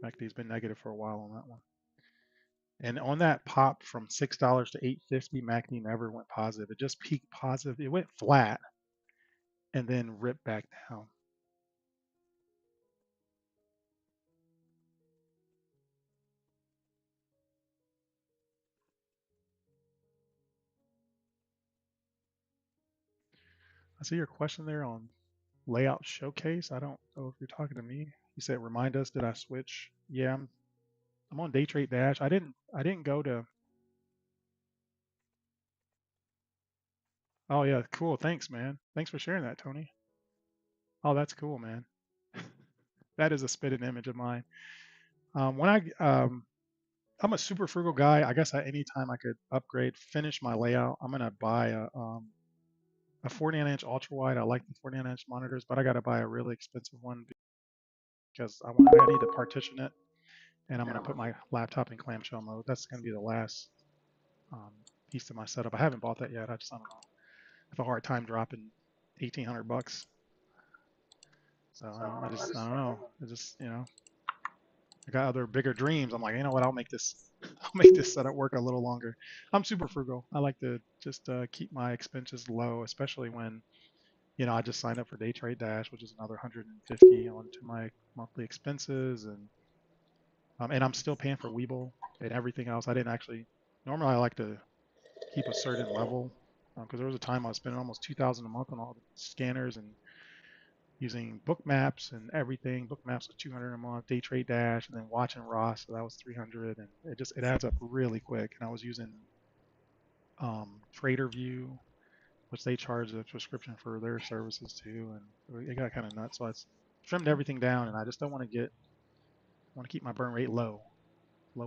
MACD's been negative for a while on that one. And on that pop from $6 to $8.50, MACD never went positive. It just peaked positive. It went flat and then ripped back down. I see your question there on layout showcase. I don't know if you're talking to me. You said remind us, did I switch? Yeah, I'm on Day Trade Dash. I didn't go to. Oh yeah, cool. Thanks, man. Thanks for sharing that, Tony. Oh, that's cool, man. That is a spitting image of mine. When I'm a super frugal guy. I guess at any time I could upgrade, finish my layout. I'm gonna buy a 49-inch ultra wide. I like the 49-inch monitors, but I gotta buy a really expensive one because I need to partition it, and I'm gonna put my laptop in clamshell mode. That's gonna be the last piece of my setup. I haven't bought that yet. I don't know. I have a hard time dropping $1,800. So I don't know. I got other bigger dreams. I'm like, you know what? I'll make this setup work a little longer. I'm super frugal. I like to just keep my expenses low, especially when, I just signed up for Day Trade Dash, which is another 150 onto my monthly expenses, and I'm still paying for Webull and everything else. I didn't actually. Normally, I like to keep a certain level because there was a time I was spending almost $2,000 a month on all the scanners and using book maps and everything. Book maps was $200 a month, Day Trade Dash, and then watching Ross, so that was $300, and it adds up really quick. And I was using Trader View, which they charge a subscription for their services too, and it got kind of nuts. So I trimmed everything down, and I just don't want to keep my burn rate low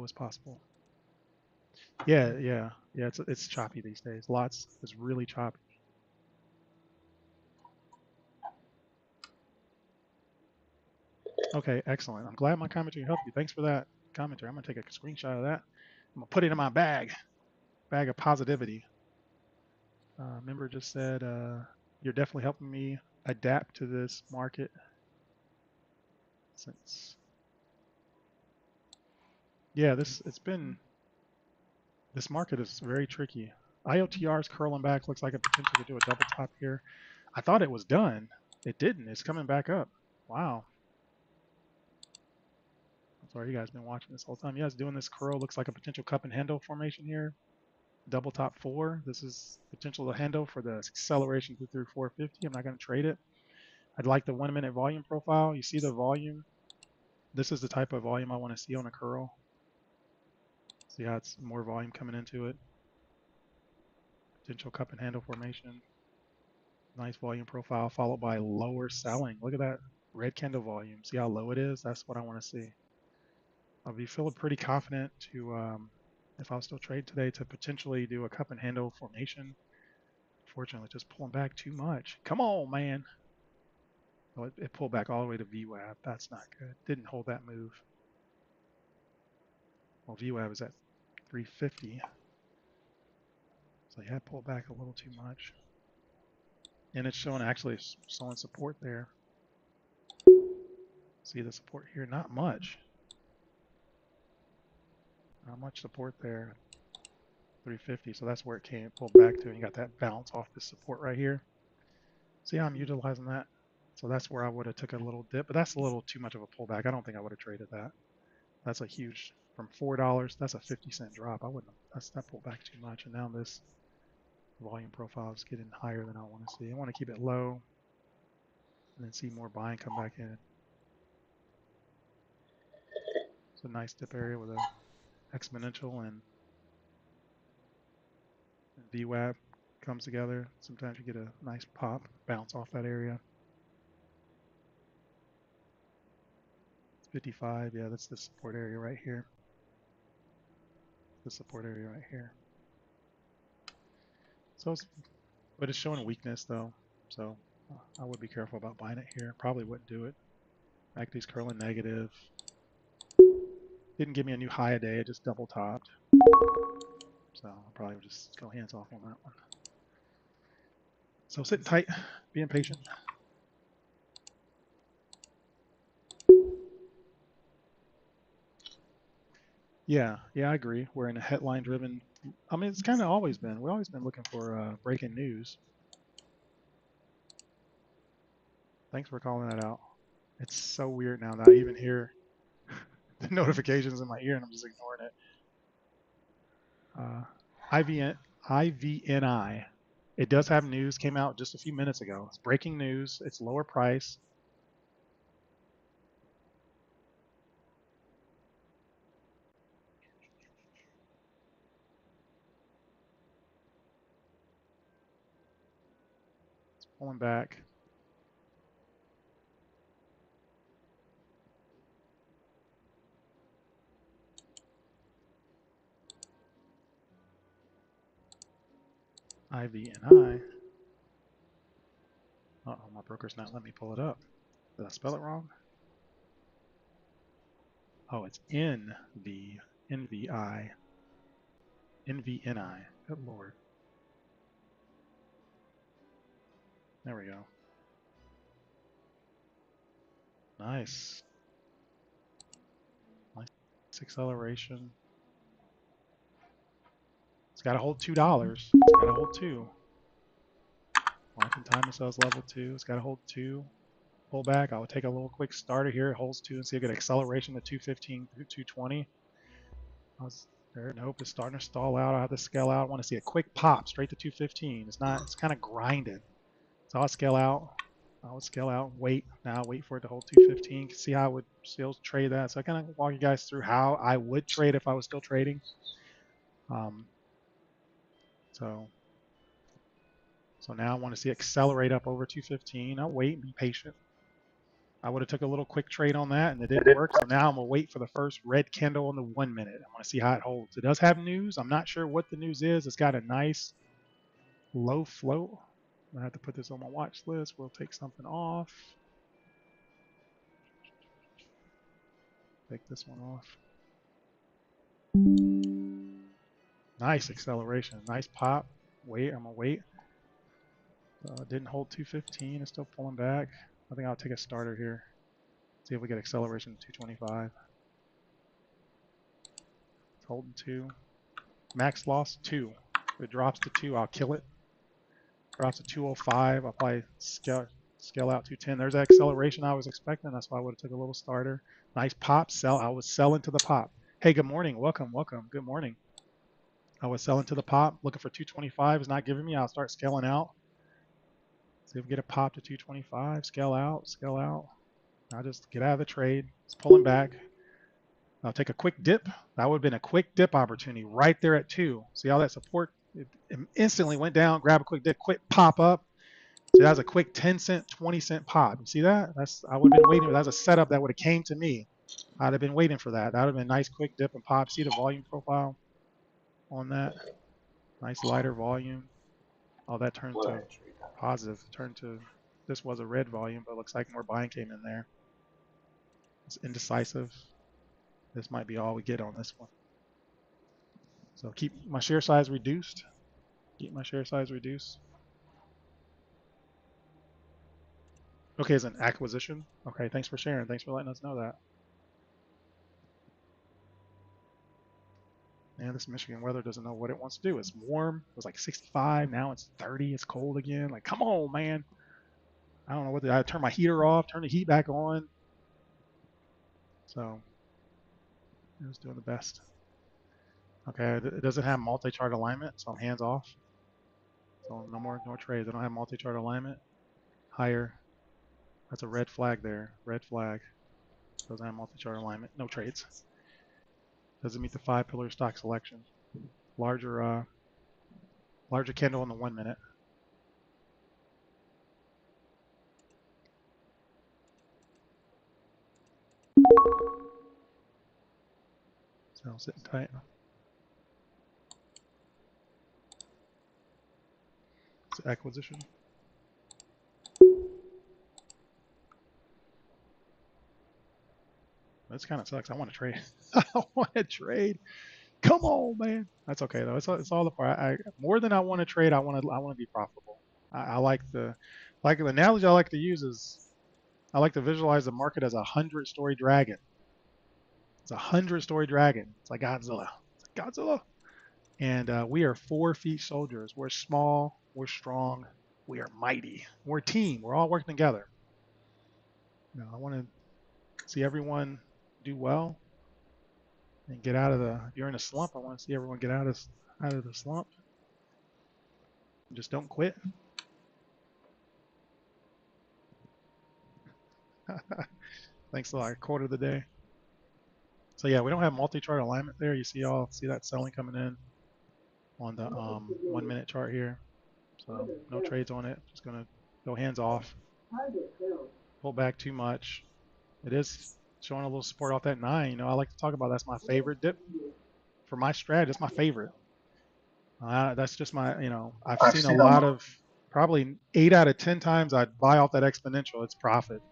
as possible. Yeah. It's choppy these days. It's really choppy. Okay, excellent. I'm glad my commentary helped you. Thanks for that commentary. I'm gonna take a screenshot of that. I'm gonna put it in my bag of positivity. Member just said, you're definitely helping me adapt to this market. This market is very tricky. IOTR is curling back. Looks like a potential to do a double top here. I thought it was done. It didn't. It's coming back up. Wow. I'm sorry, you guys been watching this whole time. You guys doing this curl. Looks like a potential cup and handle formation here. Double top 4. This is potential to handle for the acceleration through 450. I'm not going to trade it. I'd like the 1 minute volume profile. You see the volume? This is the type of volume I want to see on a curl. See how it's more volume coming into it. Potential cup and handle formation. Nice volume profile followed by lower selling. Look at that red candle volume. See how low it is? That's what I want to see. I'll be feeling pretty confident to, if I was still trade today, to potentially do a cup and handle formation. Fortunately, just pulling back too much. Come on, man. Oh, it pulled back all the way to VWAP. That's not good. Didn't hold that move. Well, VWAP is at 350. So yeah, pulled back a little too much. And it's actually showing support there. See the support here? Not much. Not much support there. 350. So that's where it came, pulled back to, and you got that bounce off this support right here. See how I'm utilizing that? So that's where I would have took a little dip, but that's a little too much of a pullback. I don't think I would have traded that. That's a huge, from $4, that's a 50-cent drop. I wouldn't. That pulled back too much, and now this volume profile is getting higher than I want to see. I want to keep it low, and then see more buying come back in. It's a nice dip area with a exponential and VWAP comes together. Sometimes you get a nice pop, bounce off that area. 55, yeah, that's the support area right here. The support area right here. So, but it's showing weakness though, so I would be careful about buying it here. Probably wouldn't do it. MACD's curling negative. Didn't give me a new high a day, it just double topped. So I'll probably just go hands off on that one. So sitting tight, being patient. Yeah, I agree. We're in a headline-driven. I mean, it's kind of always been. We've always been looking for breaking news. Thanks for calling that out. It's so weird now that I even hear the notifications in my ear and I'm just ignoring it. IVNI. It does have news. Came out just a few minutes ago. It's breaking news. It's lower price. It's pulling back. IVNI. Uh-oh, my broker's not letting me pull it up. Did I spell it wrong? Oh, it's NVI. NVNI. Good Lord. There we go. Nice. Nice acceleration. It's got to hold $2. It's got to hold 2. Mark and time it says level 2. It's got to hold 2. Pull back. I would take a little quick starter here. It holds 2 and see a good acceleration to 215 through 220. There. Nope, it's starting to stall out. I have to scale out. I want to see a quick pop straight to 215. It's not. It's kind of grinding. So I'll scale out. I would scale out. Wait. Now wait for it to hold 215. See how I would still trade that. So I kind of walk you guys through how I would trade if I was still trading. So now I want to see accelerate up over 215. I'll wait and be patient. I would have took a little quick trade on that and it didn't work. So now I'm going to wait for the first red candle in the 1 minute. I want to see how it holds. It does have news. I'm not sure what the news is. It's got a nice low float. I'm going to have to put this on my watch list. We'll take something off. Take this one off. Nice acceleration. Nice pop. Wait, I'm going to wait. Didn't hold 215. It's still pulling back. I think I'll take a starter here. See if we get acceleration to 225. It's holding 2. Max loss 2. If it drops to 2, I'll kill it. Drops to 205. I'll probably scale out 210. There's that acceleration I was expecting. That's why I would have took a little starter. Nice pop. Sell. I was selling to the pop. Hey, good morning. Welcome. Good morning. I was selling to the pop. Looking for 225. It's not giving me. I'll start scaling out. See if we get a pop to 225. Scale out. I'll just get out of the trade. It's pulling back. I'll take a quick dip. That would have been a quick dip opportunity right there at 2. See how that support it instantly went down, grab a quick dip, quick pop up. So that was a quick 10-cent, 20-cent pop. You see that? I would have been waiting. That was a setup that would have came to me. I'd have been waiting for that. That would have been a nice quick dip and pop. See the volume profile on that? Nice lighter volume. Oh, that turned to positive. This was a red volume, but it looks like more buying came in there. It's indecisive. This might be all we get on this one. So keep my share size reduced. Okay, it's an acquisition. Okay, thanks for sharing. Thanks for letting us know that. Man, this Michigan weather doesn't know what it wants to do. It's warm. It was like 65. Now it's 30. It's cold again. Like, come on, man. I don't know what I turn my heater off, turn the heat back on. So it was doing the best. Okay, it doesn't have multi-chart alignment, so I'm hands off. So no more trades. I don't have multi-chart alignment. Higher. That's a red flag there. Red flag. Doesn't have multi-chart alignment. No trades. Doesn't meet the 5-pillar stock selection. Larger candle in the 1 minute. So sitting tight. It's acquisition. This kind of sucks. I want to trade. I want to trade. Come on, man. That's okay though. It's all the part. More than I want to trade, I want to be profitable. I like the analogy I like to use is I like to visualize the market as a 100-story dragon. It's a 100-story dragon. It's like Godzilla. It's like Godzilla. And we are 4 feet soldiers. We're small. We're strong. We are mighty. We're a team. We're all working together. You know, I want to see everyone do well and get out of the. If you're in a slump, I want to see everyone get out of the slump. Just don't quit. Thanks a lot. Quarter of the day. So yeah, we don't have multi-chart alignment there. You see that selling coming in on the 1 minute chart here. So no trades on it. Just gonna go hands off. Pull back too much. It is showing a little support off that 9. You know, I like to talk about that's my favorite dip for my strat. It's my favorite. That's just my, you know, I've seen a lot of, probably 8 out of 10 times I'd buy off that exponential. It's profit.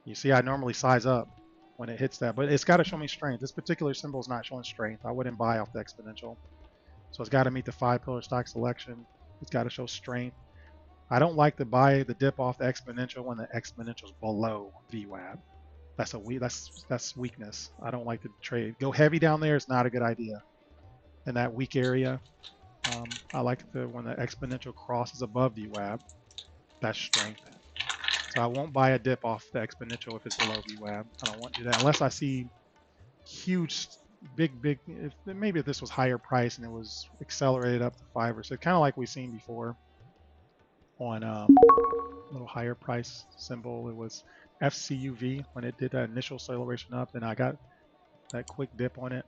You see, I normally size up when it hits that, but it's got to show me strength. This particular symbol is not showing strength. I wouldn't buy off the exponential. So it's got to meet the 5-pillar stock selection. It's got to show strength. I don't like to buy the dip off the exponential when the exponential is below VWAP. That's weakness. I don't like to trade. Go heavy down there is not a good idea. In that weak area, I like when the exponential crosses above VWAP. That's strength. So I won't buy a dip off the exponential if it's below VWAP. I don't want to do that unless I see huge, big. Maybe if this was higher price and it was accelerated up to 5 or 6, kind of like we've seen before on a little higher price symbol. It was FCUV when it did that initial acceleration up, and I got that quick dip on it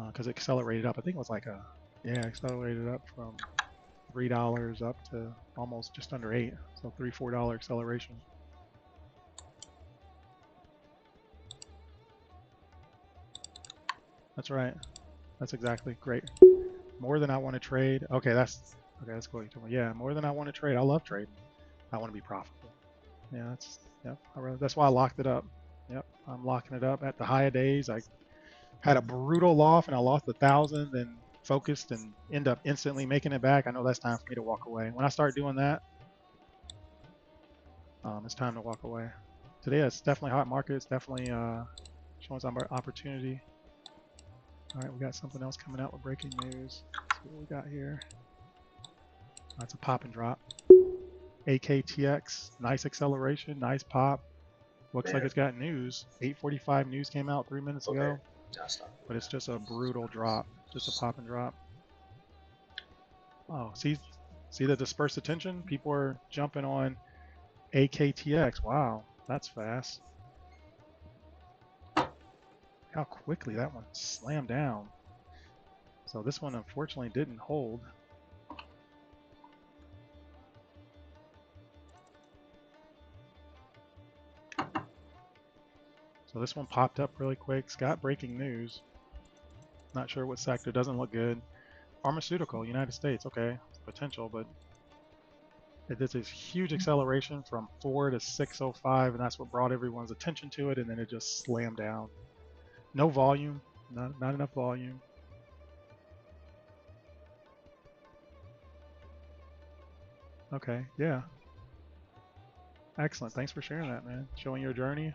because it accelerated up. I think it was like accelerated up from $3 up to almost just under 8, so $3-4 acceleration. That's right. That's exactly great. More than I want to trade. Okay, that's cool. Yeah, more than I want to trade. I love trading. I want to be profitable. Yeah, that's why I locked it up. Yep, I'm locking it up at the high of days. I had a brutal loss and I lost 1,000, then focused and end up instantly making it back. I know that's time for me to walk away. When I start doing that, it's time to walk away. Today it's definitely a hot market. It's definitely showing some opportunity. All right, we got something else coming out with breaking news. Let's see what we got here. That's a pop and drop. AKTX, nice acceleration, nice pop. Looks like it's got news. 8:45 news came out 3 minutes ago, but it's just a brutal drop, just a pop and drop. Oh, see the dispersed attention? People are jumping on AKTX. Wow, that's fast. How quickly that one slammed down. So this one unfortunately didn't hold. So this one popped up really quick. It's got breaking news. Not sure what sector. Doesn't look good. Pharmaceutical, United States. Okay, potential, but it did this huge acceleration from 4 to 605, and that's what brought everyone's attention to it, and then it just slammed down. No volume, not enough volume. Okay, yeah. Excellent. Thanks for sharing that, man. Showing your journey,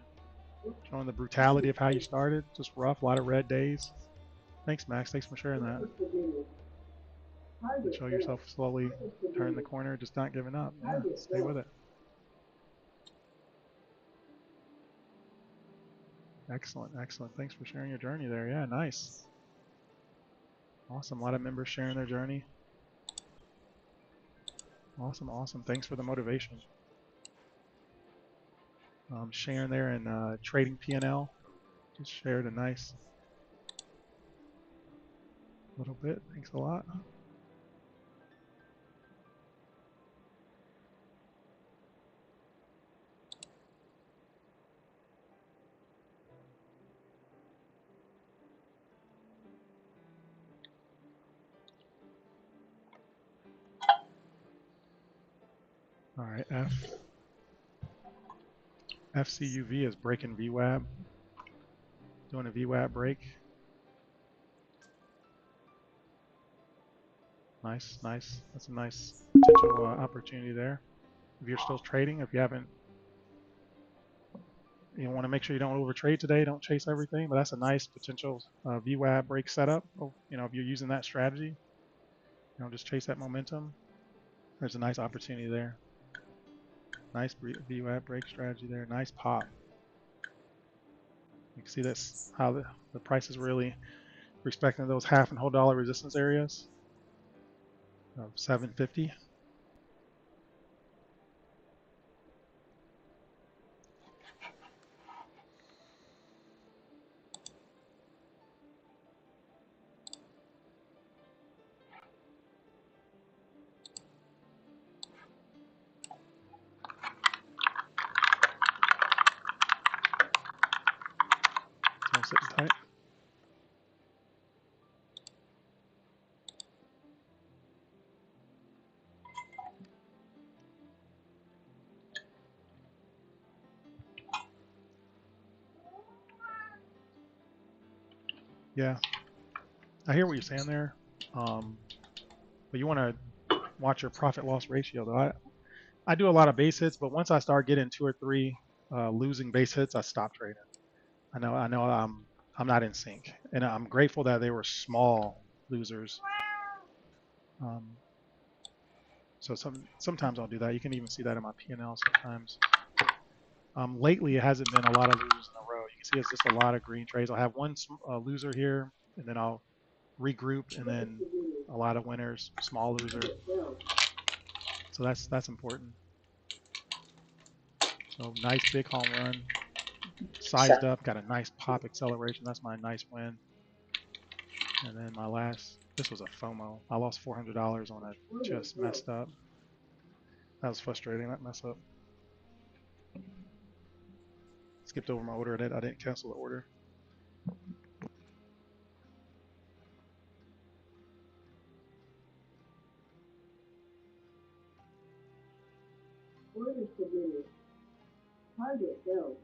showing the brutality of how you started. Just rough, a lot of red days. Thanks, Max. Thanks for sharing that. Show yourself slowly turn the corner, just not giving up. Yeah, stay with it. Excellent, excellent. Thanks for sharing your journey there. Yeah, nice. Awesome. A lot of members sharing their journey. Awesome, awesome. Thanks for the motivation. Sharing there in trading P&L. Just shared a nice little bit. Thanks a lot. All right, FCUV is breaking VWAB. Doing a VWAB break. Nice, nice. That's a nice potential opportunity there. If you're still trading, if you haven't You want to make sure you don't overtrade today. Don't chase everything, but that's a nice potential VWAP break setup. You know, if you're using that strategy, you know, just chase that momentum. There's a nice opportunity there. Nice VWAP break strategy there. Nice pop. You can see this, how the price is really respecting those half and whole dollar resistance areas of 750. So I'm sitting tight. Yeah, I hear what you're saying there, but you want to watch your profit loss ratio though. I do a lot of base hits, but once I start getting 2 or 3 losing base hits, I stop trading. I know I'm not in sync, and I'm grateful that they were small losers. So sometimes I'll do that. You can even see that in my P&L sometimes. Lately, it hasn't been a lot of losers in a row. You can see it's just a lot of green trades. I'll have one loser here, and then I'll regroup, and then a lot of winners, small loser. So that's important. So nice big home run, sized up, got a nice pop acceleration. That's my nice win. And then my last, this was a FOMO. I lost $400 on it, just messed up. That was frustrating, that mess up. Skipped over my order. I didn't cancel the order. Order submitted. Target filled.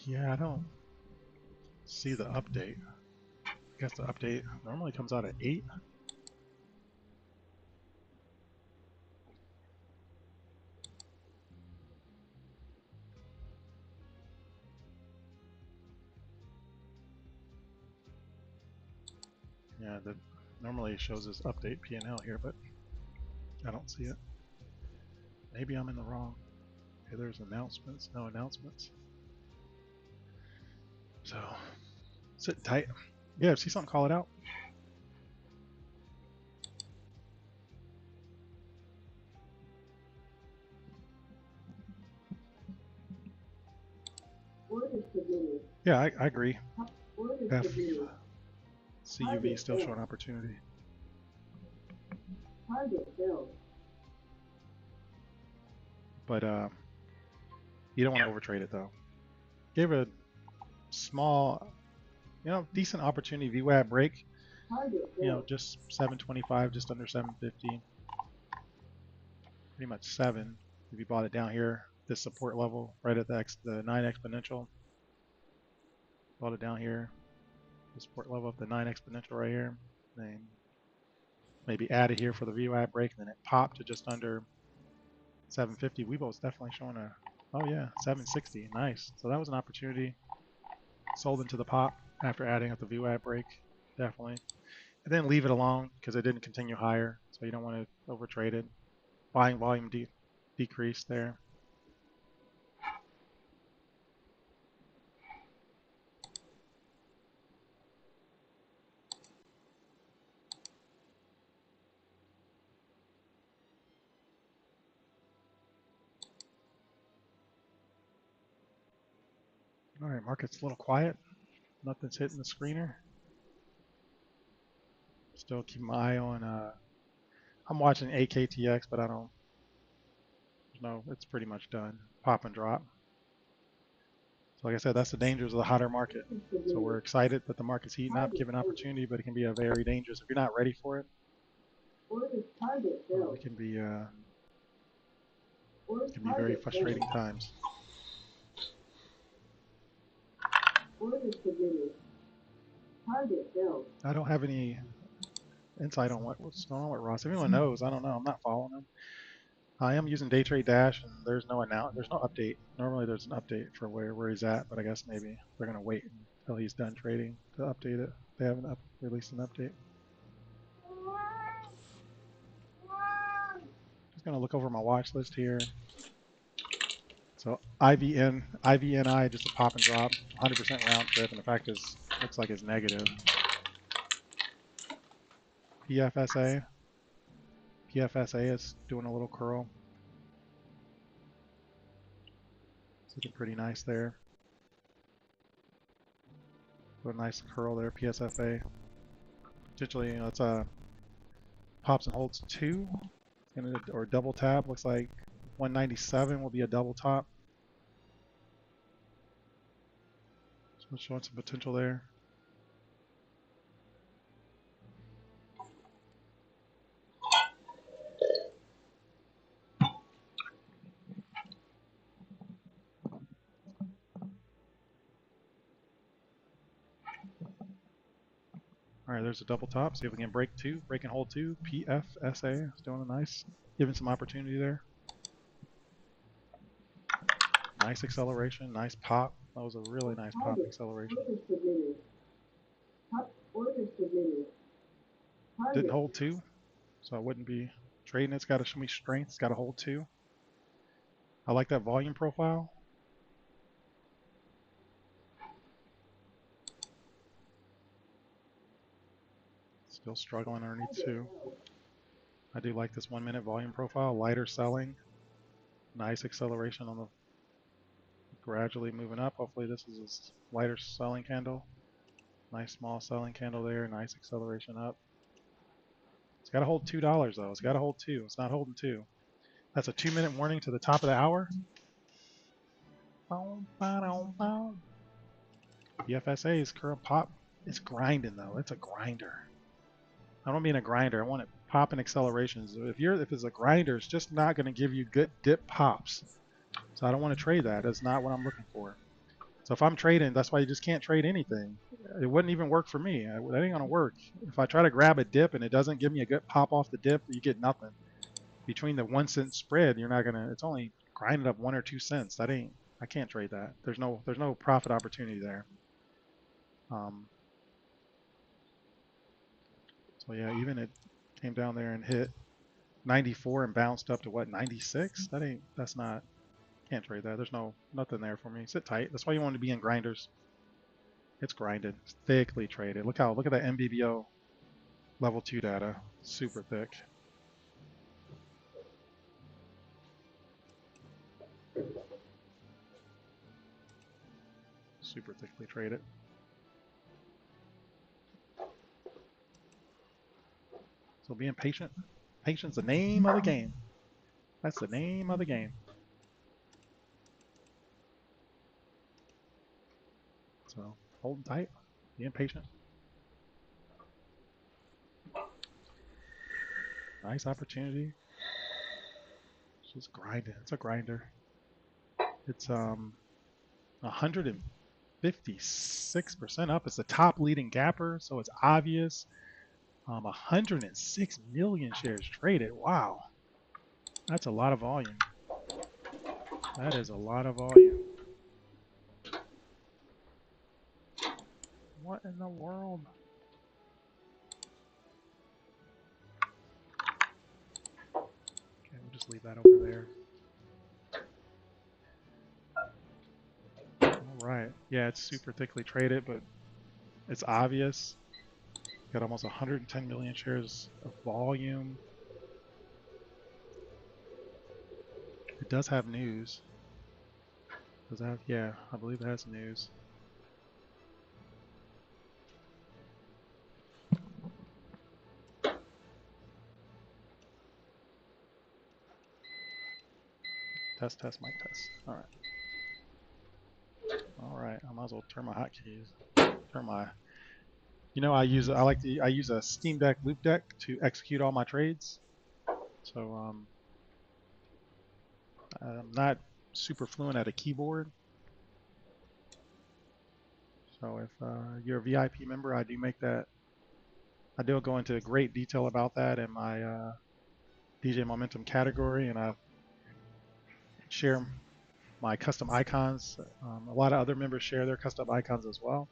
Yeah, I don't see the update. I guess the update normally comes out at 8. Yeah, that normally shows this update P&L here, but I don't see it. Maybe I'm in the wrong. Okay, there's announcements, no announcements. So, sit tight. Yeah, see something, call it out. Order submitted. Yeah, I agree. Order F submitted. CUV still showing opportunity. Target filled. But you don't want to overtrade it though. Give a small, you know, decent opportunity VWAP break. Target You know, filled. just 725, just under 750. Pretty much 7 if you bought it down here. This support level right at the 9 exponential. Bought it down here. The support level of the 9 exponential right here. Then maybe add it here for the VWAP break, and then it popped to just under 750. Weebo's definitely showing a, oh yeah, 760. Nice. So that was an opportunity. Sold into the pop after adding up the VWAP break. Definitely. And then leave it alone because it didn't continue higher. So you don't want to overtrade it. Buying volume decreased there. All right, market's a little quiet. Nothing's hitting the screener. Still keep my eye on, I'm watching AKTX, but I don't, no, it's pretty much done. Pop and drop. So like I said, that's the dangers of the hotter market. So we're excited that the market's heating up, giving opportunity, but it can be a very dangerous, if you're not ready for it, Order target filled. it can be Or It can be very target frustrating failed. times. Order submitted. Target failed. I don't have any insight on what's going on with Ross. If anyone knows, I don't know. I'm not following him. I am using Day Trade Dash, and there's no update. Normally there's an update for where he's at, but I guess maybe they're gonna wait until he's done trading to update it. They haven't released an update. Just gonna look over my watch list here. So IVNI just a pop and drop, 100% round trip, and the fact is looks like it's negative. PFSA is doing a little curl. It's looking pretty nice there. A nice curl there, PSFA. Potentially, it's pops and holds 2, or double tap. Looks like 197 will be a double top. So showing some potential there. All right, there's a double top. See if we can break and hold 2. PFSA is doing a nice, giving some opportunity there. Nice acceleration, nice pop. That was a really nice pop acceleration. Order submitted. Order submitted. Didn't hold 2, so I wouldn't be trading it. It's got to show me strength. It's got to hold 2. I like that volume profile. Still struggling underneath 2. I do like this 1 minute volume profile. Lighter selling. Nice acceleration on the gradually moving up. Hopefully this is a lighter selling candle. Nice small selling candle there. Nice acceleration up. It's got to hold $2 though. It's got to hold 2. It's not holding 2. That's a 2-minute warning to the top of the hour. The FSA's current pop. It's grinding though. It's a grinder. I don't mean a grinder. I want it popping accelerations. If it's a grinder, it's just not going to give you good dip pops. So I don't want to trade that. That's not what I'm looking for. So if I'm trading, that's why you just can't trade anything. It wouldn't even work for me. That ain't going to work. If I try to grab a dip and it doesn't give me a good pop off the dip, you get nothing. Between the 1 cent spread, you're not going to, it's only grinding up 1 or 2 cents. I can't trade that. There's no profit opportunity there. So yeah, even it came down there and hit 94 and bounced up to what, 96? That's not, can't trade that. There's nothing there for me. Sit tight. That's why you want to be in grinders. It's grinded. It's thickly traded. Look at that MBBO level 2 data. Super thick. Super thickly traded. So being patient. Patience, the name of the game. That's the name of the game. So holding tight, being patient. Nice opportunity. Just grinding. It's a grinder. It's 156% up. It's the top leading gapper, so it's obvious. 106 million shares traded. Wow. That's a lot of volume. That is a lot of volume. What in the world? Okay, we'll just leave that over there. All right. Yeah, it's super thickly traded, but it's obvious. Got almost 110 million shares of volume. It does have news. Does that have, yeah, I believe it has news. Test, mic test. All right. All right, I might as well turn my hotkeys. Turn my, I use a Steam Deck loop deck to execute all my trades. So I'm not super fluent at a keyboard. So if you're a VIP member, I do make that. I do go into great detail about that in my DJ Momentum category, and I share my custom icons. A lot of other members share their custom icons as well.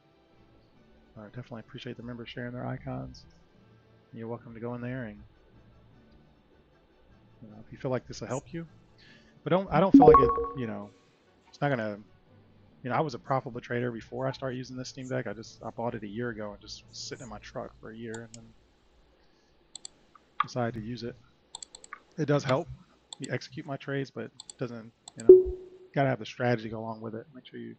I definitely appreciate the members sharing their icons. You're welcome to go in there and, if you feel like this will help you. But I don't feel like it, it's not gonna, I was a profitable trader before I started using this Steam Deck. I bought it a year ago and just sitting in my truck for a year and then decided to use it. It does help me execute my trades, but it doesn't, gotta have the strategy go along with it. Make sure you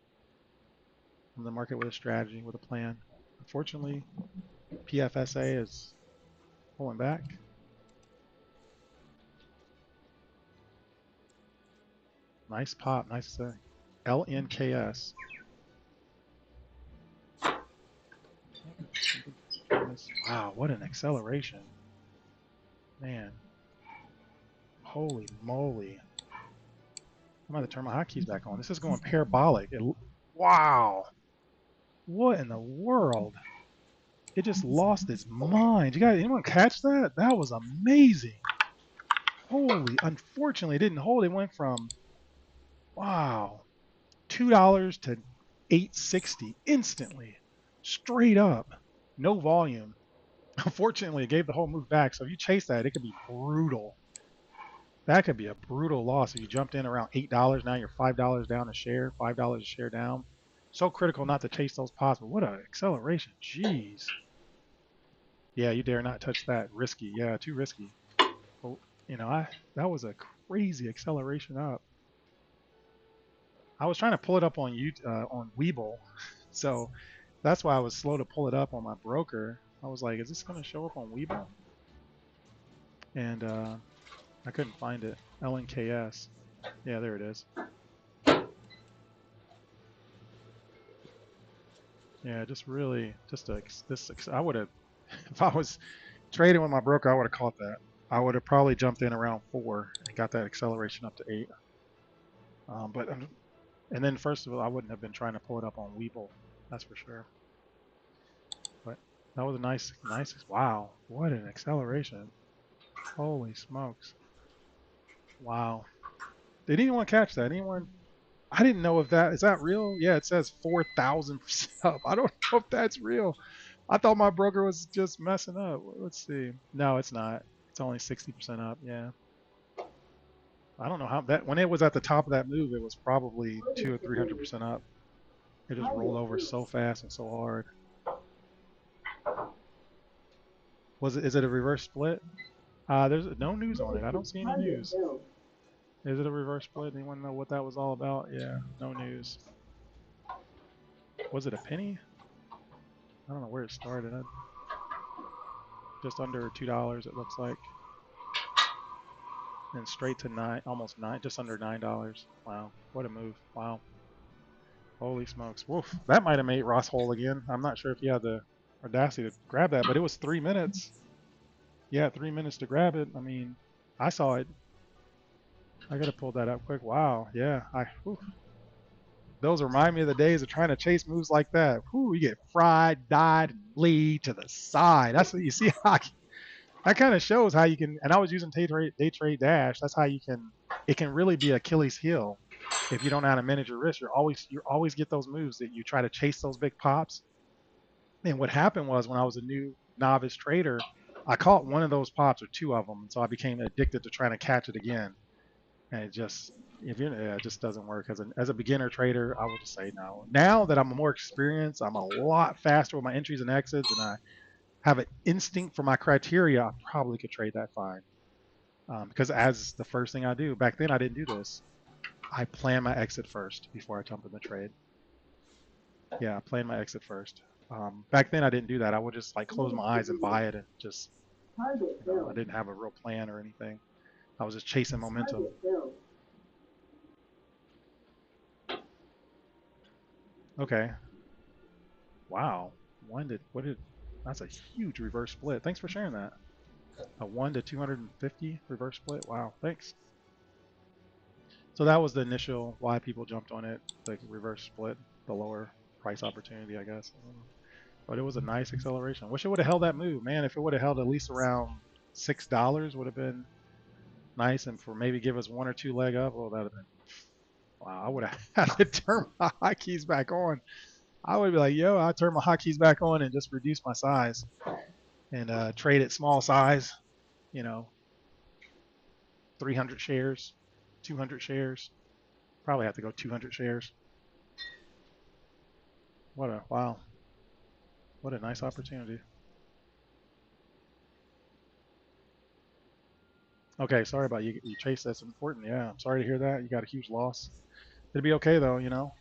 come to the market with a strategy, with a plan. Unfortunately, PFSA is pulling back. Nice pop, nice LNKS. Wow, what an acceleration. Man. Holy moly. I'm going to turn my hotkeys back on. This is going parabolic. Wow. What in the world? It just lost its mind. Anyone catch that? That was amazing. Holy, unfortunately, it didn't hold. It went from, wow, $2 to $8.60 instantly. Straight up. No volume. Unfortunately, it gave the whole move back. So if you chase that, it could be brutal. That could be a brutal loss if you jumped in around $8. Now you're $5 down a share, $5 a share down. So critical not to chase those pots, but what an acceleration. Jeez. Yeah, you dare not touch that. Risky. Yeah, too risky. Well, that was a crazy acceleration up. I was trying to pull it up on on Webull, so that's why I was slow to pull it up on my broker. I was like, is this going to show up on Webull? And I couldn't find it. LNKS. Yeah, there it is. Yeah, just really, I would have, if I was trading with my broker, I would have caught that. I would have probably jumped in around 4 and got that acceleration up to 8. And then first of all, I wouldn't have been trying to pull it up on Webull, that's for sure. But that was a nice, wow, what an acceleration. Holy smokes. Wow. Did anyone catch that? Anyone? I didn't know if is that real? Yeah, it says 4,000% up. I don't know if that's real. I thought my broker was just messing up. Let's see. No, it's not. It's only 60% up. Yeah. I don't know how when it was at the top of that move, it was probably 200 or 300% up. It just rolled over so fast and so hard. Is it a reverse split? There's no news on it. I don't see any news. Is it a reverse split? Anyone know what that was all about? Yeah, no news. Was it a penny? I don't know where it started. Just under $2, it looks like. And straight to almost $9, just under $9. Wow, what a move. Wow. Holy smokes. Woof. That might have made Ross whole again. I'm not sure if he had the audacity to grab that, but it was 3 minutes. Yeah, 3 minutes to grab it. I mean, I saw it. I gotta pull that up quick. Wow, yeah. Those remind me of the days of trying to chase moves like that. Whew, you get fried, died, and bleed to the side. That's what you see. That kind of shows how you can. And I was using day trade dash. That's how you can. It can really be Achilles' heel if you don't know how to manage your risk. You always get those moves that you try to chase those big pops. And what happened was when I was a new novice trader, I caught one of those pops or 2 of them, so I became addicted to trying to catch it again. And it just doesn't work. As a beginner trader, I would just say no. Now that I'm more experienced, I'm a lot faster with my entries and exits, and I have an instinct for my criteria. I probably could trade that fine. Because as the first thing I do, back then I didn't do this. I plan my exit first before I jump in the trade. Yeah, I plan my exit first. Back then I didn't do that. I would just like close my eyes and buy it and just, I didn't have a real plan or anything. I was just chasing momentum. Okay. Wow. That's a huge reverse split. Thanks for sharing that. A 1 to 250 reverse split. Wow. Thanks. So that was the initial why people jumped on it, the reverse split, the lower price opportunity, I guess. But it was a nice acceleration. Wish it would have held that move, man. If it would have held at least around $6, would have been nice, and for maybe give us one or two leg up. Well, that'd have been wow. I would have had to turn my hotkeys back on. I would be like, yo, I turn my hotkeys back on and just reduce my size and trade it small size. You know, 300 shares, 200 shares. Probably have to go 200 shares. What a wow. What a nice opportunity. Okay, sorry about you. Chase, that's important. Yeah, I'm sorry to hear that. You got a huge loss. It'll be okay though, you know.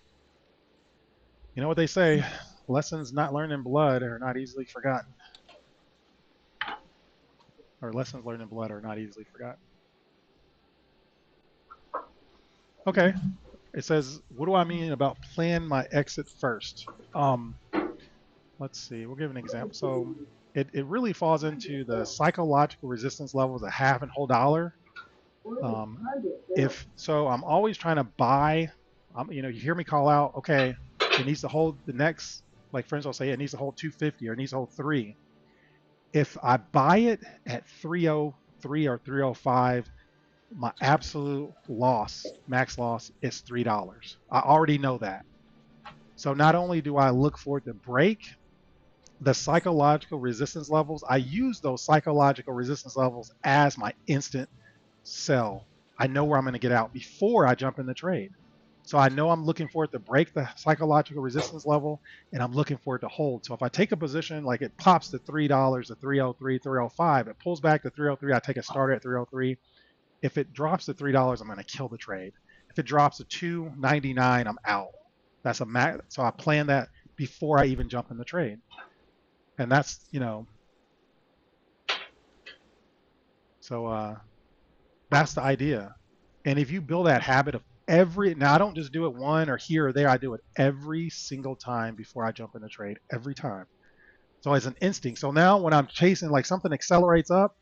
You know what they say, lessons not learned in blood are not easily forgotten. Or lessons learned in blood are not easily forgotten. Okay. It says, what do I mean about plan my exit first? Let's see, we'll give an example. So it really falls into the psychological resistance levels of half and whole dollar. If so, I'm always trying to buy. You know, you hear me call out, okay, it needs to hold the next, like friends will say, it needs to hold 250 or it needs to hold 3. If I buy it at 303 or 305, my absolute loss, max loss, is $3. I already know that. So not only do I look for it to break, the psychological resistance levels, I use those psychological resistance levels as my instant sell. I know where I'm going to get out before I jump in the trade. So I know I'm looking for it to break the psychological resistance level, and I'm looking for it to hold. So if I take a position, like it pops to $3 to 303, 305, it pulls back to 303, I take a starter at 303. If it drops to $3, I'm going to kill the trade. If it drops to $2.99, I'm out. That's a max. So I plan that before I even jump in the trade. And that's, you know, so that's the idea. And if you build that habit of now I don't just do it one or here or there, I do it every single time before I jump in the trade, every time. So as an instinct. So now when I'm chasing, like something accelerates up,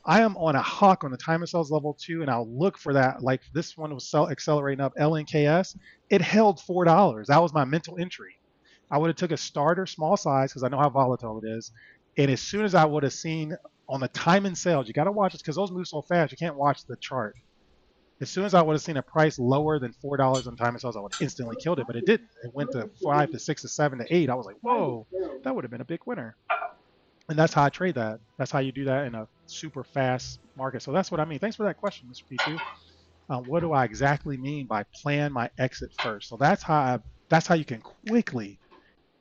I am on a hawk on the time of sales level 2, and I'll look for that. Like this one was accelerating up, LNKS. It held $4. That was my mental entry. I would have took a starter, small size, because I know how volatile it is. And as soon as I would have seen on the time and sales, you got to watch it because those move so fast, you can't watch the chart. As soon as I would have seen a price lower than $4 on time and sales, I would have instantly killed it. But it didn't. It went to 5 to 6 to 7 to 8. I was like, whoa, that would have been a big winner. And that's how I trade that. That's how you do that in a super fast market. So that's what I mean. Thanks for that question, Mr. P2. What do I exactly mean by plan my exit first? So that's how you can quickly,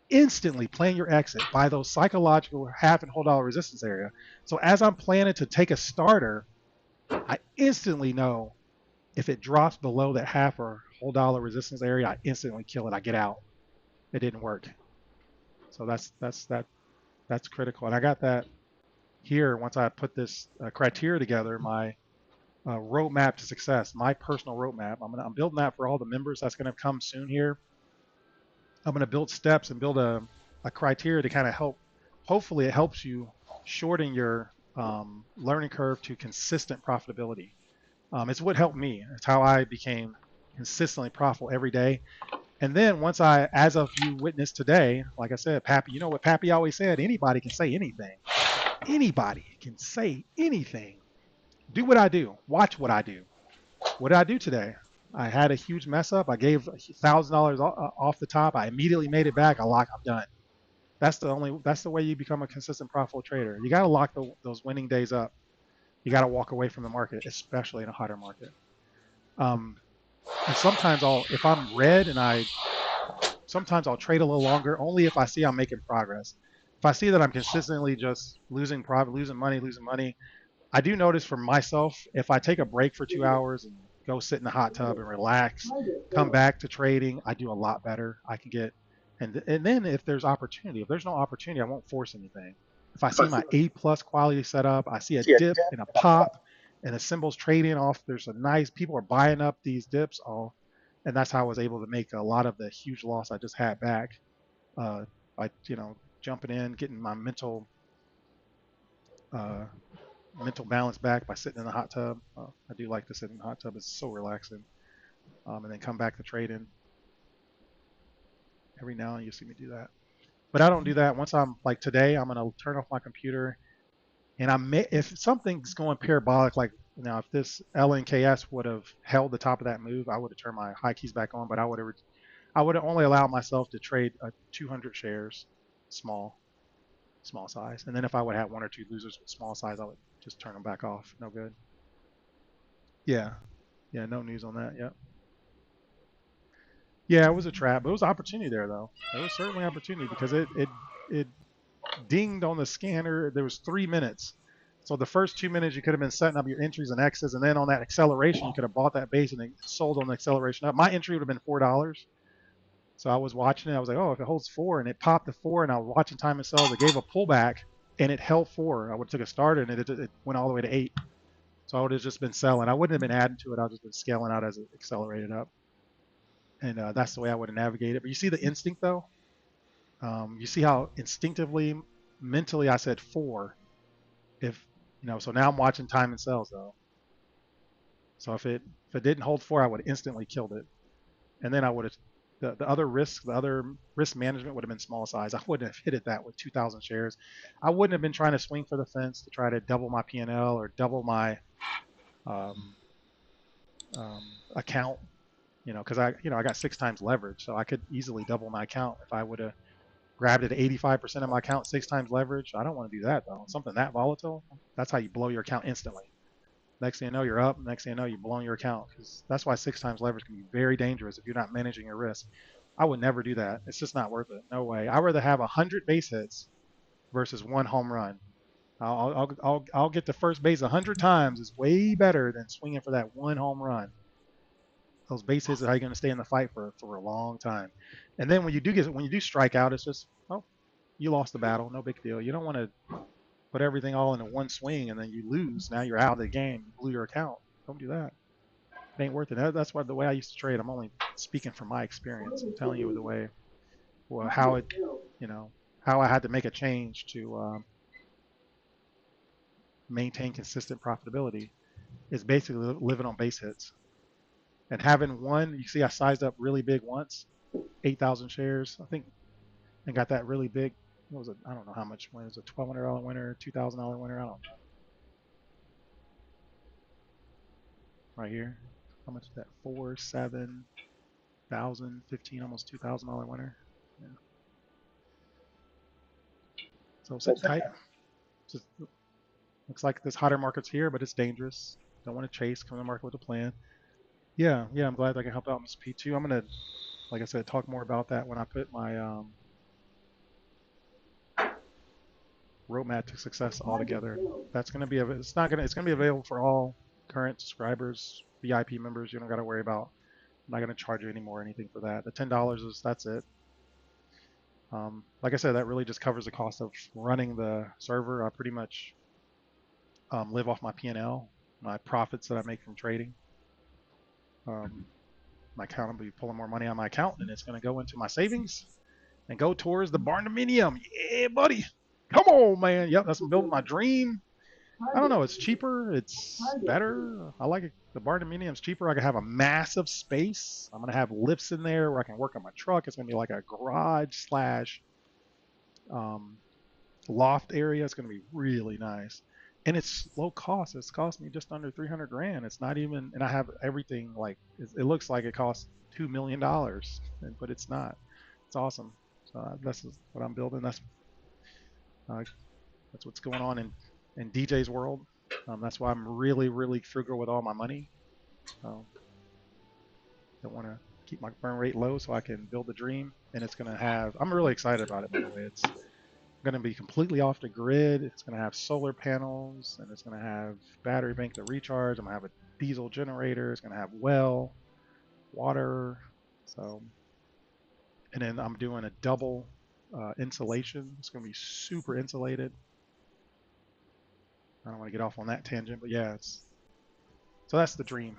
instantly plan your exit by those psychological half and whole dollar resistance area. So as I'm planning to take a starter, I instantly know if it drops below that half or whole dollar resistance area, I instantly kill it. I get out. It didn't work. So that's critical. And I got that here once I put this criteria together, my roadmap to success, my personal roadmap. I'm building that for all the members. That's going to come soon here. I'm going to build steps and build a criteria to kind of help. Hopefully, it helps you shorten your learning curve to consistent profitability. It's what helped me. It's how I became consistently profitable every day. And then once as of you witnessed today, like I said, Pappy, you know what Pappy always said, anybody can say anything. Anybody can say anything. Do what I do. Watch what I do. What did I do today? I had a huge mess up. I gave $1,000 off the top. I immediately made it back. I'm done. That's the way you become a consistent profitable trader. You got to lock those winning days up. You got to walk away from the market, especially in a hotter market. And sometimes if I'm red and sometimes I'll trade a little longer, only if I see I'm making progress. If I see that I'm consistently just losing money, I do notice for myself, if I take a break for 2 hours and go sit in the hot tub and relax, come back to trading, I do a lot better. I can get, and then if there's opportunity, if there's no opportunity, I won't force anything. If I see my A+ quality setup, I see a dip and a pop, and the symbols trading off, people are buying up these dips all, and that's how I was able to make a lot of the huge loss I just had back by jumping in, getting my mental balance back by sitting in the hot tub. I do like to sit in the hot tub. It's so relaxing. and then come back to trading. Every now and then you see me do that. But I don't do that. Once I'm like today, I'm gonna turn off my computer, and if something's going parabolic, like now if this LNKS would have held the top of that move, I would have turned my high keys back on. But I would have only allowed myself to trade 200 shares, small size, and then if I would have one or two losers with small size, I would just turn them back off. No good. Yeah, yeah, no news on that. Yep. Yeah, it was a trap, but it was opportunity there though. There was certainly opportunity because it dinged on the scanner. There was 3 minutes. So the first 2 minutes you could have been setting up your entries and X's, and then on that acceleration you could have bought that base and then sold on the acceleration up. My entry would have been $4. So I was watching it. I was like, oh, if it holds 4, and it popped to 4, and I was watching time and sells. It gave a pullback and it held 4. I would have took a starter and it went all the way to 8. So I would have just been selling. I wouldn't have been adding to it. I would have just been scaling out as it accelerated up. And that's the way I would have navigated. But you see the instinct though. You see how instinctively, mentally, I said 4. If so now I'm watching time and sells though. So if it didn't hold 4, I would have instantly killed it, and then I would have the other risk management would have been small size. I wouldn't have hit it that with 2,000 shares. I wouldn't have been trying to swing for the fence to try to double my P&L or double my account. Because I got 6 times leverage, so I could easily double my account if I would have grabbed it at 85% of my account, 6 times leverage. I don't want to do that though. Something that volatile, that's how you blow your account instantly. Next thing you know, you're up. Next thing you know, you're blowing your account. Because that's why 6 times leverage can be very dangerous if you're not managing your risk. I would never do that. It's just not worth it. No way. I'd rather have 100 base hits versus 1 home run. I'll get the first base 100 times. Is way better than swinging for that 1 home run. Those base hits are how you're going to stay in the fight for a long time. And then when you do strike out, it's just, oh, you lost the battle. No big deal. You don't want to put everything all into one swing and then you lose. Now you're out of the game. You blew your account. Don't do that. It ain't worth it. That's why the way I used to trade. I'm only speaking from my experience. I'm telling you the way, how I had to make a change to maintain consistent profitability is basically living on base hits. And having one, you see I sized up really big once, 8,000 shares, I think, and got that really big. I don't know how much win. It was a $1,200 winner, $2,000 winner. I don't know. Right here. How much is that? 4, 7, 1,000, 15, almost $2,000 winner. Yeah. So sit tight. Just looks like this hotter market's here, but it's dangerous. Don't want to chase. Come to the market with a plan. Yeah, I'm glad I can help out in this P2. I'm gonna, like I said, talk more about that when I put my roadmap to success all together. That's gonna be it's gonna be available for all current subscribers, VIP members. You don't got to worry about. I'm not gonna charge you anymore or anything for that. The $10 that's it. Like I said, that really just covers the cost of running the server. I pretty much live off my P&L, my profits that I make from trading. My account will be pulling more money on my account, and it's going to go into my savings and go towards the barndominium. Yeah, buddy. Come on, man. Yep, that's building my dream. I don't know. It's cheaper. It's better. I like it. The barndominium's cheaper. I can have a massive space. I'm going to have lifts in there where I can work on my truck. It's going to be like a garage slash loft area. It's going to be really nice. And it's low cost. It's cost me just under 300 grand. It's not even, and I have everything like, it looks like it costs $2 million, but it's not. It's awesome. So this is what I'm building. That's what's going on in DJ's world. That's why I'm really, really frugal with all my money. Don't want to keep my burn rate low so I can build the dream. And it's going to have, I'm really excited about it, by the way. It's going to be completely off the grid. It's going to have solar panels, and it's going to have battery bank to recharge. I'm going to have a diesel generator. It's going to have well, water. So, and then I'm doing a double insulation. It's going to be super insulated. I don't want to get off on that tangent, but yeah, so that's the dream.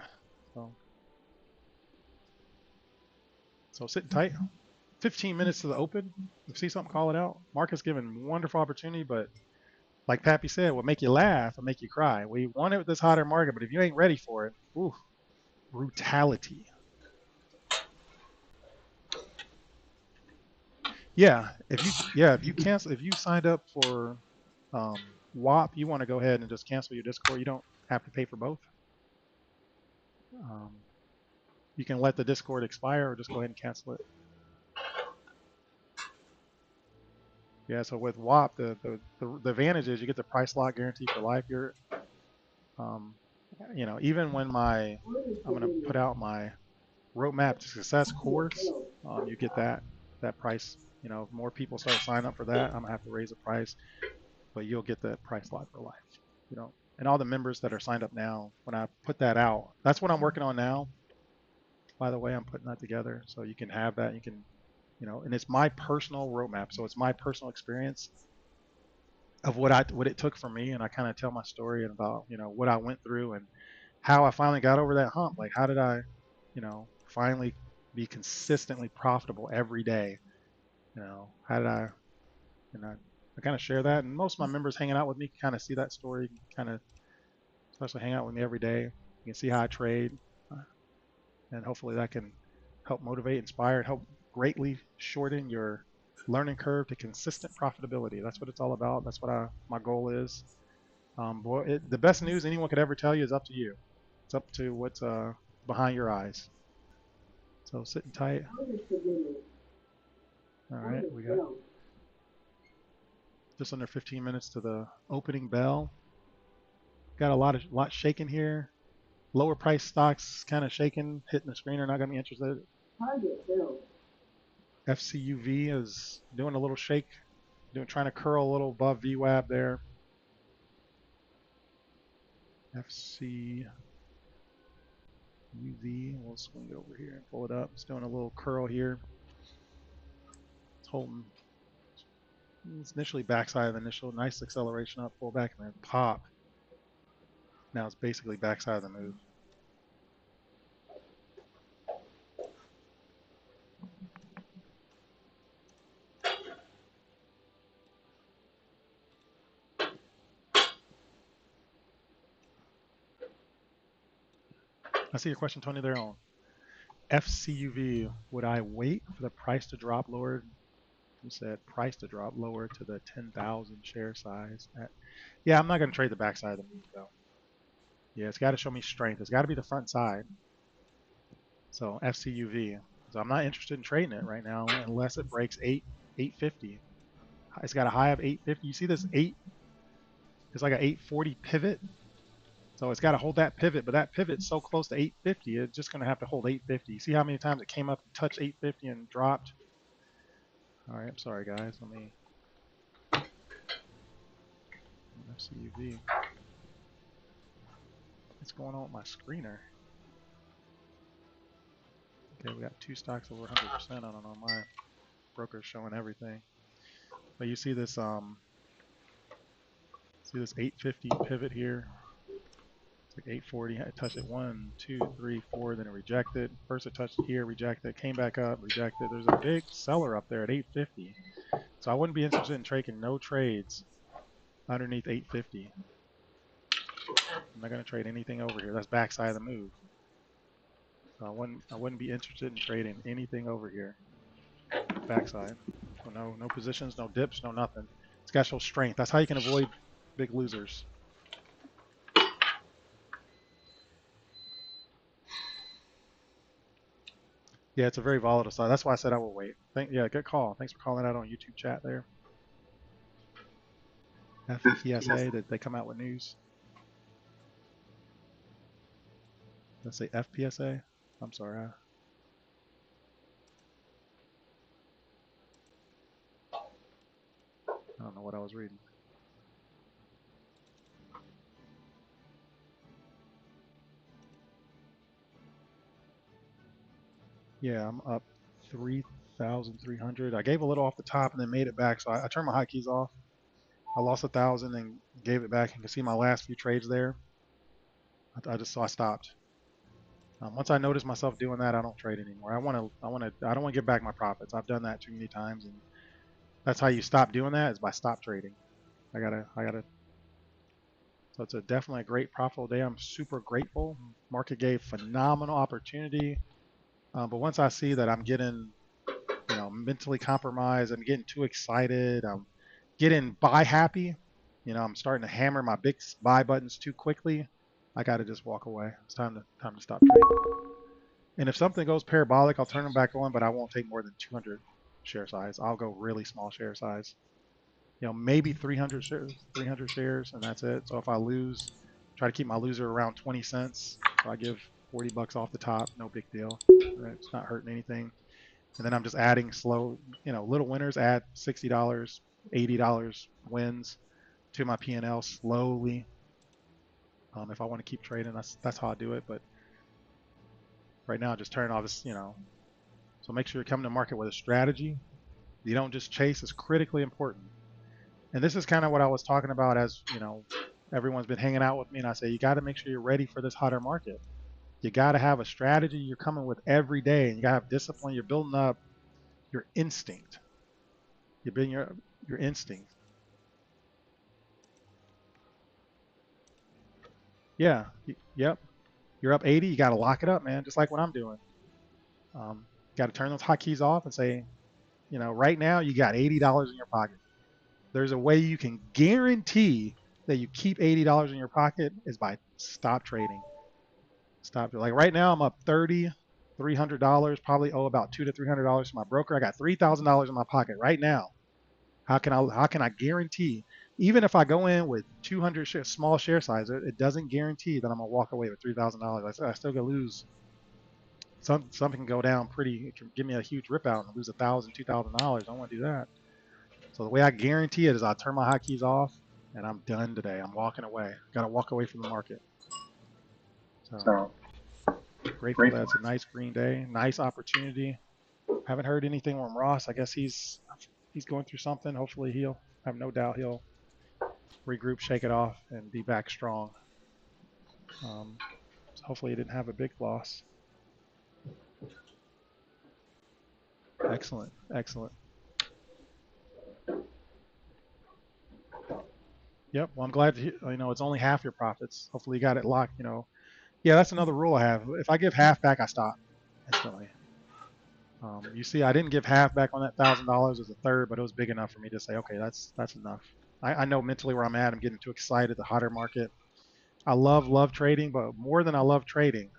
So sitting tight. 15 minutes to the open. If you see something, call it out. Market's given wonderful opportunity, but like Pappy said, will make you laugh and make you cry. We want it with this hotter market, but if you ain't ready for it, ooh, brutality. Yeah, if you cancel, if you signed up for WAP, you want to go ahead and just cancel your Discord. You don't have to pay for both. Um, you can let the Discord expire or just go ahead and cancel it. Yeah, so with WAP, the advantage is you get the price lock guarantee for life. You're, um, you know, even when I'm going to put out my roadmap to success course, you get that price. You know, if more people start signing up for that, I'm gonna have to raise the price, but you'll get the price lock for life. You know, and all the members that are signed up now, when I put that out, that's what I'm working on now. By the way, I'm putting that together so you can have that. You can, you know, and it's my personal roadmap, so it's my personal experience of what it took for me, and I kind of tell my story and about, you know, what I went through and how I finally got over that hump. Like, how did I, you know, finally be consistently profitable every day? You know, how did I, you know, I kind of share that, and most of my members hanging out with me kind of see that story, kind of, especially hang out with me every day. You can see how I trade, and hopefully that can help motivate, inspire, and help greatly shorten your learning curve to consistent profitability. That's what it's all about. That's what my goal is. The best news anyone could ever tell you is up to you. It's up to what's behind your eyes. So sitting tight. All right, we got just under 15 minutes to the opening bell. Got a lot shaking here. Lower price stocks kind of shaking, hitting the screen are not going to be interested. FCUV is doing a little shake, trying to curl a little above VWAP there. FCUV, we'll swing it over here and pull it up. It's doing a little curl here. It's holding. It's initially backside of the initial, nice acceleration up, pull back, and then pop. Now it's basically backside of the move. I see your question, Tony, there on FCUV. Would I wait for the price to drop lower? You said price to drop lower to the 10,000 share size. Yeah, I'm not going to trade the backside of the move, though. Yeah, it's got to show me strength. It's got to be the front side. So FCUV. So I'm not interested in trading it right now unless it breaks 850. It's got a high of 850. You see this 8? It's like an 840 pivot. So it's got to hold that pivot, but that pivot's so close to 850, it's just going to have to hold 850. You see how many times it came up and touched 850 and dropped? All right, I'm sorry, guys. Let me FCUV. What's going on with my screener? Okay, we got two stocks over 100%. I don't know. My broker's showing everything. But you see this 850 pivot here. It's like 840. I touched it 1, 2, 3, 4, then it rejected. First it touched here, rejected, came back up, rejected. There's a big seller up there at 850. So I wouldn't be interested in taking no trades underneath 850. I'm not going to trade anything over here. That's backside of the move. So I wouldn't be interested in trading anything over here. Backside. So no positions, no dips, no nothing. It's got to show strength. That's how you can avoid big losers. Yeah, it's a very volatile side. That's why I said I will wait. Yeah, good call. Thanks for calling out on YouTube chat there. FPSA, did they come out with news? Let's say FPSA. I'm sorry. I don't know what I was reading. Yeah, I'm up 3,300. I gave a little off the top and then made it back. So I turned my hotkeys off. I lost 1,000 and gave it back. You can see my last few trades there. I stopped. Once I notice myself doing that, I don't trade anymore. I don't want to get back my profits. I've done that too many times, and that's how you stop doing that is by stop trading. I gotta. So it's definitely a great profitable day. I'm super grateful. Market gave phenomenal opportunity, but once I see that I'm getting, you know, mentally compromised. I'm getting too excited. I'm getting buy happy. I'm starting to hammer my big buy buttons too quickly. I got to just walk away. It's time to stop trading. And if something goes parabolic, I'll turn them back on, but I won't take more than 200 share size. I'll go really small share size. Maybe 300 shares, and that's it. So if I lose, try to keep my loser around 20 cents. So I give 40 bucks off the top, no big deal. Right? It's not hurting anything. And then I'm just adding slow, little winners, add $60, $80 wins to my P&L slowly. If I want to keep trading, that's how I do it. But right now, just turn off this, So make sure you're coming to market with a strategy. You don't just chase. It's critically important. And this is kind of what I was talking about as, everyone's been hanging out with me. And I say, you got to make sure you're ready for this hotter market. You got to have a strategy you're coming with every day. And you got to have discipline. You're building up your instinct. You're building your instinct. Yeah. Yep. You're up 80. You got to lock it up, man. Just like what I'm doing. Got to turn those hotkeys off and say, right now you got $80 in your pocket. There's a way you can guarantee that you keep $80 in your pocket is by stop trading. Stop. Like right now, I'm up $300. Probably owe about $200 to $300 to my broker. I got $3,000 in my pocket right now. How can I guarantee? Even if I go in with 200 small share size, it doesn't guarantee that I'm gonna walk away with $3,000. I still gonna lose. Something can go down pretty. It can give me a huge rip out and lose $1,000, $2,000. I don't want to do that. So the way I guarantee it is I turn my hotkeys off and I'm done today. I'm walking away. Got to walk away from the market. So grateful that it's a nice green day, nice opportunity. Haven't heard anything from Ross. I guess he's going through something. Hopefully I have no doubt he'll regroup, shake it off, and be back strong. So hopefully he didn't have a big loss. Excellent, excellent. Yep. Well, I'm glad to hear, it's only half your profits. Hopefully you got it locked. Yeah, that's another rule I have. If I give half back, I stop instantly. You see, I didn't give half back on that $1,000 as a third, but it was big enough for me to say, okay, that's enough. I know mentally where I'm at. I'm getting too excited. The hotter market. I love trading, but more than I love trading,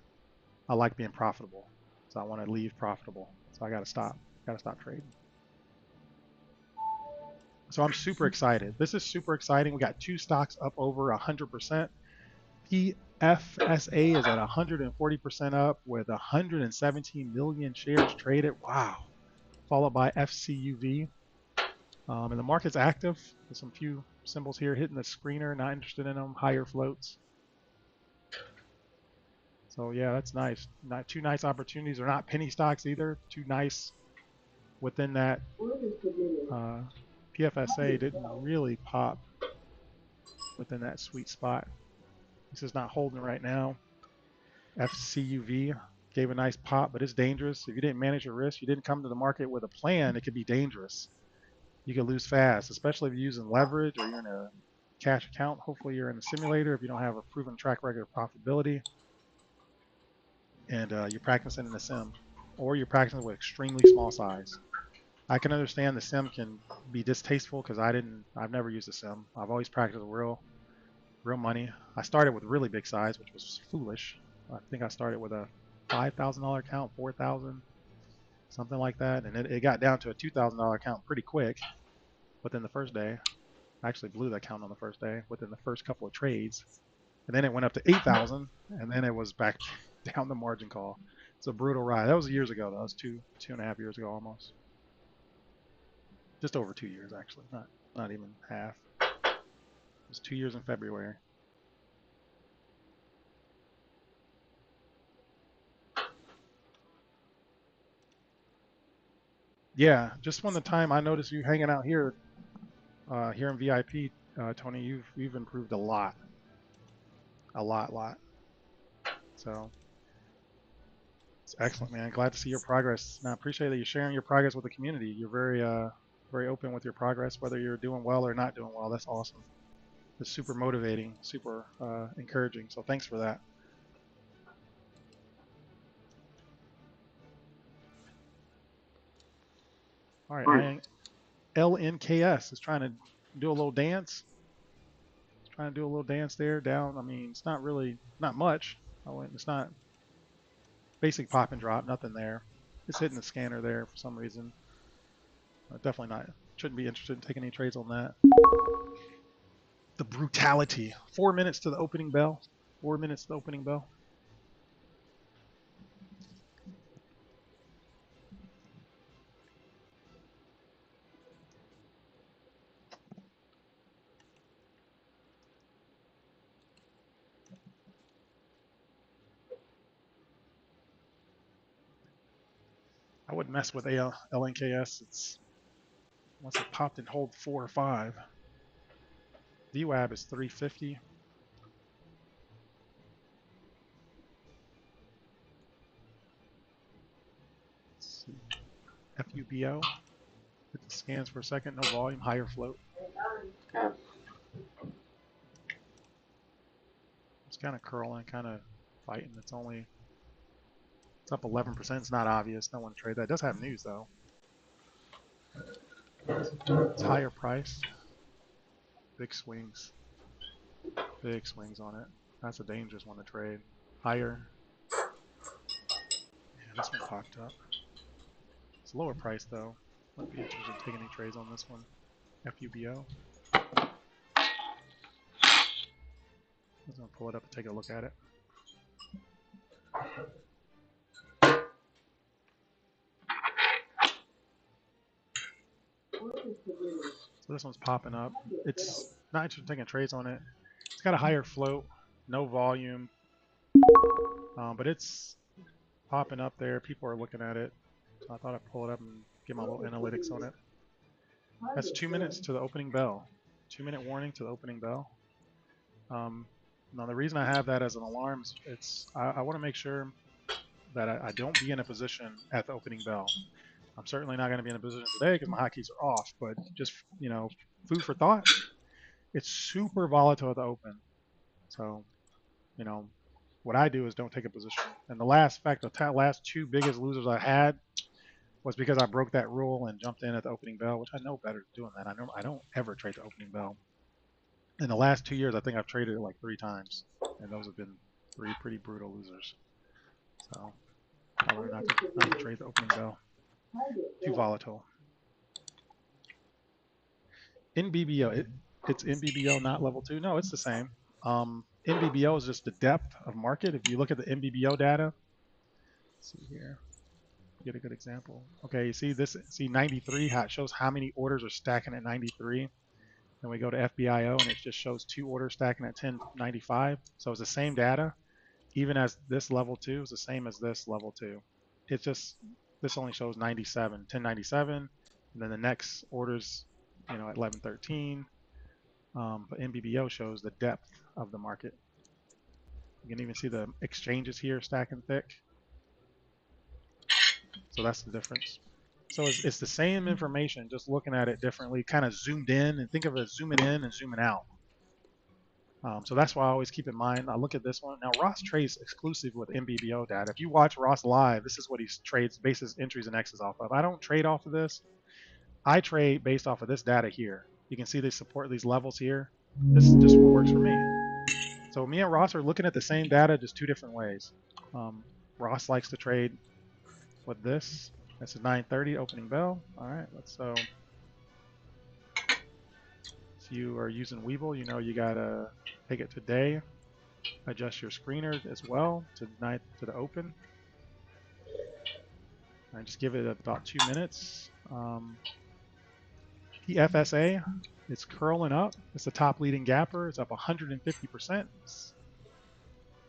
I like being profitable. So I want to leave profitable. So I got to stop. Got to stop trading. So I'm super excited. This is super exciting. We got 2 stocks up over 100%. PFSA is at 140% up with 117 million shares traded. Wow. Followed by FCUV. And the market's active. There's some few symbols here hitting the screener. Not interested in them. Higher floats. So yeah, that's nice. 2 nice opportunities. They're not penny stocks either. 2 nice within that. PFSA didn't really pop within that sweet spot. This is not holding right now. FCUV gave a nice pop, but it's dangerous. If you didn't manage your risk, you didn't come to the market with a plan, it could be dangerous. You could lose fast, especially if you're using leverage or you're in a cash account. Hopefully you're in a simulator if you don't have a proven track record of profitability. And you're practicing in the sim. Or you're practicing with extremely small size. I can understand the sim can be distasteful because I've never used a sim. I've always practiced real money. I started with really big size, which was foolish. I think I started with a $5,000 account, 4,000, something like that, and it got down to a $2,000 account pretty quick within the first day. I actually blew that account on the first day within the first couple of trades, and then it went up to 8,000, and then it was back down the margin call. It's a brutal ride. That was years ago, though. That was 2.5 years ago almost. Just over 2 years, actually, not even half. It was 2 years in February. Yeah, just from the time I noticed you hanging out here, here in VIP, Tony, you've improved a lot. So it's excellent, man. Glad to see your progress. And I appreciate that you're sharing your progress with the community. You're very open with your progress, whether you're doing well or not doing well. That's awesome. It's super motivating, super encouraging. So thanks for that. All right, LNKS is trying to do a little dance. Trying to do a little dance there. Down. I mean, it's not really, not much. It's not basic pop and drop. Nothing there. It's hitting the scanner there for some reason. Definitely not. Shouldn't be interested in taking any trades on that. The brutality. 4 minutes to the opening bell. 4 minutes to the opening bell. I wouldn't mess with LNKS. It's once it popped and hold 4 or 5. VWAB is 350. Let's see. FUBO. Hit the scans for a second. No volume. Higher float. It's kind of curling, kind of fighting. It's up 11%. It's not obvious. No one trade that. It does have news though. It's higher priced. Big swings. Big swings on it. That's a dangerous one to trade. Higher. Yeah, this one popped up. It's lower price though. Wouldn't be interested in taking any trades on this one. FUBO. I'm gonna pull it up and take a look at it. So this one's popping up. It's not interested in taking trades on it. It's got a higher float, no volume, but it's popping up there. People are looking at it. So I thought I'd pull it up and get my little analytics on it. That's 2 minutes to the opening bell. 2-minute warning to the opening bell. Now the reason I have that as an alarm is I want to make sure that I don't be in a position at the opening bell. I'm certainly not going to be in a position today because my hotkeys are off, but just, you know, food for thought. It's super volatile at the open. So, you know, what I do is don't take a position. And the last last 2 biggest losers I had was because I broke that rule and jumped in at the opening bell, which I know better than doing that. I don't ever trade the opening bell. In the last 2 years, I think I've traded it like 3 times, and those have been 3 pretty brutal losers. So I learned not to trade the opening bell. Too volatile. NBBO, it's NBBO, not level 2. No, it's the same. NBBO is just the depth of market. If you look at the NBBO data, let's see here, get a good example. Okay, you see this? See 93? How it shows how many orders are stacking at 93. Then we go to FBIO and it just shows 2 orders stacking at 1095. So it's the same data, even as this level 2 is the same as this level 2. It's just this only shows 97, 1097, and then the next orders, you know, at 1113. But NBBO shows the depth of the market. You can even see the exchanges here stacking thick. So that's the difference. So it's the same information, just looking at it differently, kind of zoomed in, and think of it as zooming in and zooming out. So that's why I always keep in mind. I look at this one. Now, Ross trades exclusive with NBBO data. If you watch Ross live, this is what he trades bases, entries, and X's off of. I don't trade off of this. I trade based off of this data here. You can see they support these levels here. This is just what works for me. So me and Ross are looking at the same data, just 2 different ways. Ross likes to trade with this. This is 9:30 opening bell. All right, let's so. If you are using Weeble, you know you gotta take it today. Adjust your screener as well to the open. And just give it about 2 minutes. The FSA, it's curling up. It's the top leading gapper. It's up 150%. It's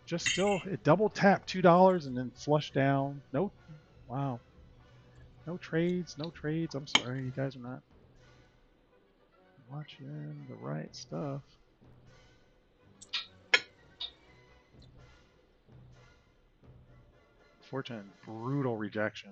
just still, it double tapped $2 and then flushed down. No, wow. No trades, no trades. I'm sorry, you guys are not watching the right stuff. Fortune, brutal rejection.